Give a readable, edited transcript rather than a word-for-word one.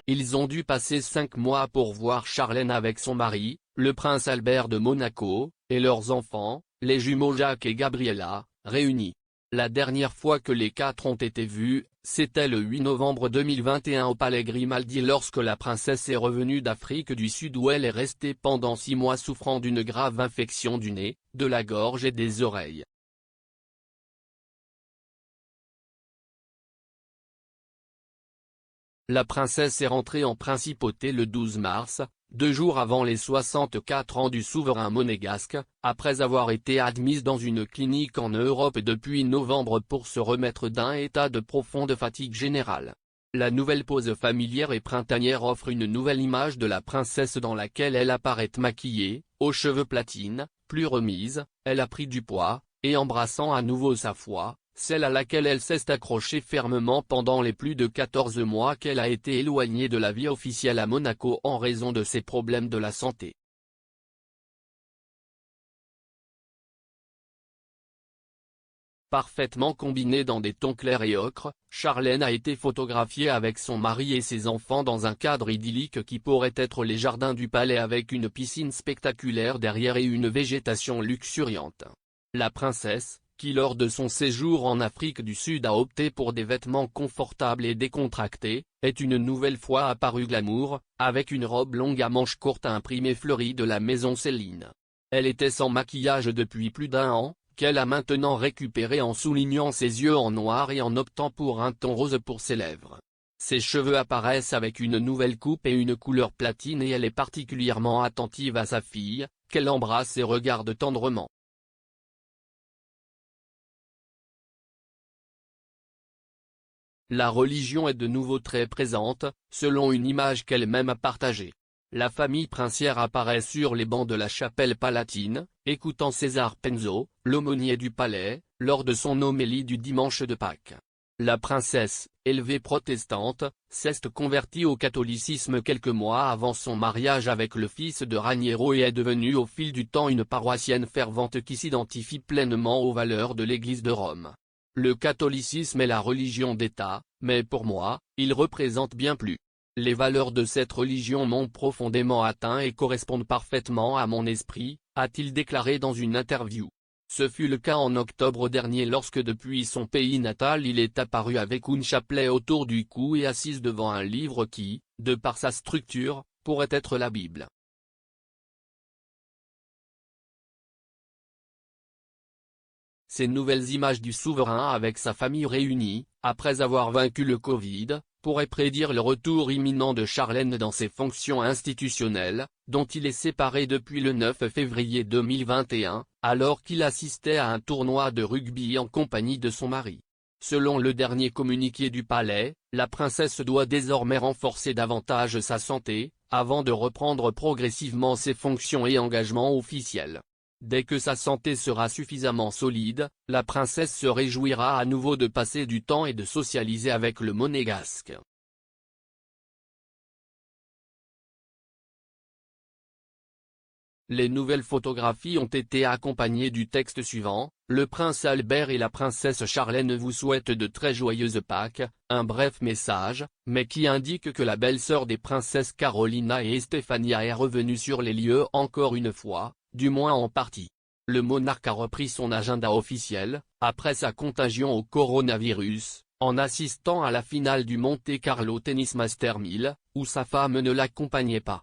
Ils ont dû passer 5 mois pour voir Charlène avec son mari, le prince Albert de Monaco, et leurs enfants, les jumeaux Jacques et Gabriella, réunis. La dernière fois que les 4 ont été vus, c'était le 8 novembre 2021 au Palais Grimaldi lorsque la princesse est revenue d'Afrique du Sud où elle est restée pendant 6 mois souffrant d'une grave infection du nez, de la gorge et des oreilles. La princesse est rentrée en principauté le 12 mars, 2 jours avant les 64 ans du souverain monégasque, après avoir été admise dans une clinique en Europe depuis novembre pour se remettre d'un état de profonde fatigue générale. La nouvelle pose familière et printanière offre une nouvelle image de la princesse dans laquelle elle apparaît maquillée, aux cheveux platine, plus remise, elle a pris du poids, et embrassant à nouveau sa foi, celle à laquelle elle s'est accrochée fermement pendant les plus de 14 mois qu'elle a été éloignée de la vie officielle à Monaco en raison de ses problèmes de la santé. Parfaitement combinée dans des tons clairs et ocre, Charlène a été photographiée avec son mari et ses enfants dans un cadre idyllique qui pourrait être les jardins du palais avec une piscine spectaculaire derrière et une végétation luxuriante. La princesse, qui lors de son séjour en Afrique du Sud a opté pour des vêtements confortables et décontractés, est une nouvelle fois apparue glamour, avec une robe longue à manches courtes imprimée fleurie de la maison Céline. Elle était sans maquillage depuis plus d'1 an, qu'elle a maintenant récupéré en soulignant ses yeux en noir et en optant pour un ton rose pour ses lèvres. Ses cheveux apparaissent avec une nouvelle coupe et une couleur platine et elle est particulièrement attentive à sa fille, qu'elle embrasse et regarde tendrement. La religion est de nouveau très présente, selon une image qu'elle-même a partagée. La famille princière apparaît sur les bancs de la chapelle palatine, écoutant César Penzo, l'aumônier du palais, lors de son homélie du dimanche de Pâques. La princesse, élevée protestante, s'est convertie au catholicisme quelques mois avant son mariage avec le fils de Raniero et est devenue au fil du temps une paroissienne fervente qui s'identifie pleinement aux valeurs de l'Église de Rome. Le catholicisme est la religion d'État, mais pour moi, il représente bien plus. Les valeurs de cette religion m'ont profondément atteint et correspondent parfaitement à mon esprit, a-t-il déclaré dans une interview. Ce fut le cas en octobre dernier lorsque depuis son pays natal il est apparu avec un chapelet autour du cou et assise devant un livre qui, de par sa structure, pourrait être la Bible. Ces nouvelles images du souverain avec sa famille réunie, après avoir vaincu le Covid, pourraient prédire le retour imminent de Charlène dans ses fonctions institutionnelles, dont il est séparé depuis le 9 février 2021, alors qu'il assistait à un tournoi de rugby en compagnie de son mari. Selon le dernier communiqué du palais, la princesse doit désormais renforcer davantage sa santé, avant de reprendre progressivement ses fonctions et engagements officiels. Dès que sa santé sera suffisamment solide, la princesse se réjouira à nouveau de passer du temps et de socialiser avec le monégasque. Les nouvelles photographies ont été accompagnées du texte suivant: le prince Albert et la princesse Charlène vous souhaitent de très joyeuses Pâques, un bref message, mais qui indique que la belle-sœur des princesses Carolina et Estefania est revenue sur les lieux encore une fois, du moins en partie. Le monarque a repris son agenda officiel, après sa contagion au coronavirus, en assistant à la finale du Monte Carlo Tennis Master 1000, où sa femme ne l'accompagnait pas.